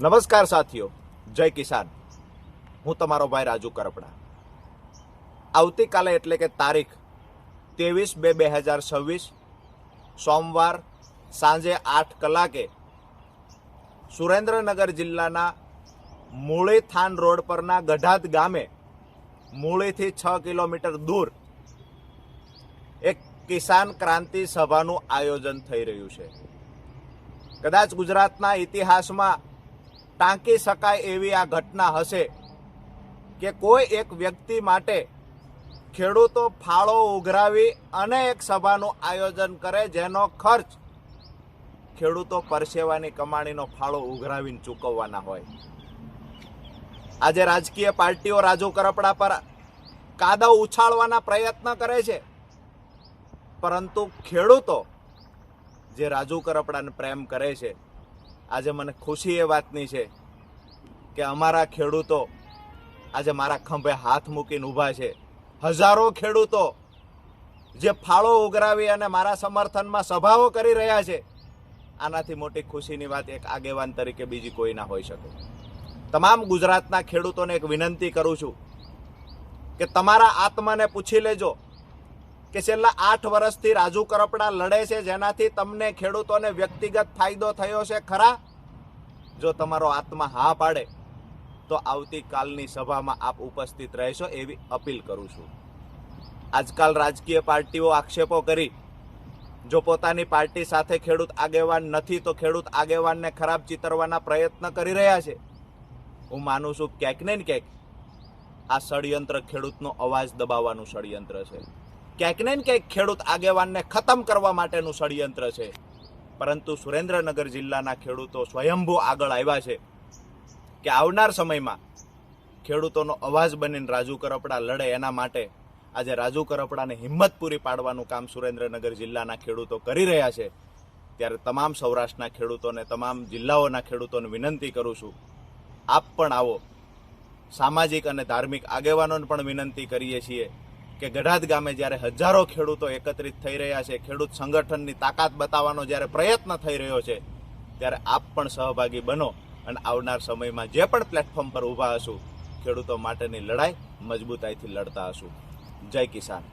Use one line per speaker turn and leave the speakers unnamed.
નમસ્કાર સાથીઓ, જય કિસાન. હું તમારો ભાઈ રાજુ કરપડા. આવતીકાલે એટલે કે તારીખ 23/2/2026 સોમવાર સાંજે 8 કલાકે સુરેન્દ્રનગર જિલ્લાના મૂળી થાન રોડ પરના ગઢાદ ગામે મૂળીથી 6 કિલોમીટર દૂર એક કિસાન ક્રાંતિ સભાનું આયોજન થઈ રહ્યું છે. કદાચ ગુજરાતના ઇતિહાસમાં ટાંકી શકાય એવી આ ઘટના હશે કે કોઈ એક વ્યક્તિ માટે ખેડૂતો ફાળો ઉઘરાવી અને એક સભાનું આયોજન કરે જેનો ખર્ચ ખેડૂતો પરસેવાની કમાણીનો ફાળો ઉઘરાવીને ચૂકવવાના હોય. આજે રાજકીય પાર્ટીઓ રાજુ કરપડા પર કાદવ ઉછાળવાના પ્રયત્ન કરે છે, પરંતુ ખેડૂતો જે રાજુ કરપડાને પ્રેમ કરે છે, આજે મને ખુશી એ વાતની છે કે અમારા ખેડૂતો આજે મારા ખંભે હાથ મૂકીને ઊભા છે. હજારો ખેડૂતો જે ફાળો ઉઘરાવી અને મારા સમર્થનમાં સભાઓ કરી રહ્યા છે, આનાથી મોટી ખુશીની વાત એક આગેવાન તરીકે બીજી કોઈ ના હોઈ શકે. તમામ ગુજરાતના ખેડૂતોને એક વિનંતી કરું છું કે તમારા આત્માને પૂછી લેજો કે છેલ્લા 8 વર્ષથી રાજુ કરપડા લડે છે, જેનાથી તમને ખેડૂતોને વ્યક્તિગત ફાયદો થયો છે ખરા? જો તમારો આત્મા હા પાડે તો આવતીકાલની સભામાં આપ ઉપસ્થિત રહેશો એવી અપીલ કરું છું. આજકાલ રાજકીય પાર્ટીઓ આક્ષેપો કરી જો પોતાની પાર્ટી સાથે ખેડૂત આગેવાન નથી તો ખેડૂત આગેવાનને ખરાબ ચિતરવાના પ્રયત્ન કરી રહ્યા છે. હું માનું છું ક્યાંક ને ક્યાંક આ ષડયંત્ર ખેડૂતનો અવાજ દબાવવાનું ષડયંત્ર છે. ક્યાંક ને ક્યાંક ખેડૂત આગેવાનને ખતમ કરવા માટેનું ષડયંત્ર છે. પરંતુ સુરેન્દ્રનગર જિલ્લાના ખેડૂતો સ્વયંભૂ આગળ આવ્યા છે કે આવનાર સમયમાં ખેડૂતોનો અવાજ બનીને રાજુ કરપડા લડે. એના માટે આજે રાજુ કરપડાને હિંમત પૂરી પાડવાનું કામ સુરેન્દ્રનગર જિલ્લાના ખેડૂતો કરી રહ્યા છે. ત્યારે તમામ સૌરાષ્ટ્રના ખેડૂતોને, તમામ જિલ્લાઓના ખેડૂતોને વિનંતી કરું છું, આપ પણ આવો. સામાજિક અને ધાર્મિક આગેવાનોને પણ વિનંતી કરીએ છીએ કે ગઢાદ ગામે જ્યારે હજારો ખેડૂતો એકત્રિત થઈ રહ્યા છે, ખેડૂત સંગઠનની તાકાત બતાવવાનો જ્યારે પ્રયત્ન થઈ રહ્યો છે, ત્યારે આપ પણ સહભાગી બનો અને આવનાર સમયમાં જે પણ પ્લેટફોર્મ પર ઊભા હશું, ખેડૂતો માટેની લડાઈ મજબૂતાઈથી લડતા હશું. જય કિસાન.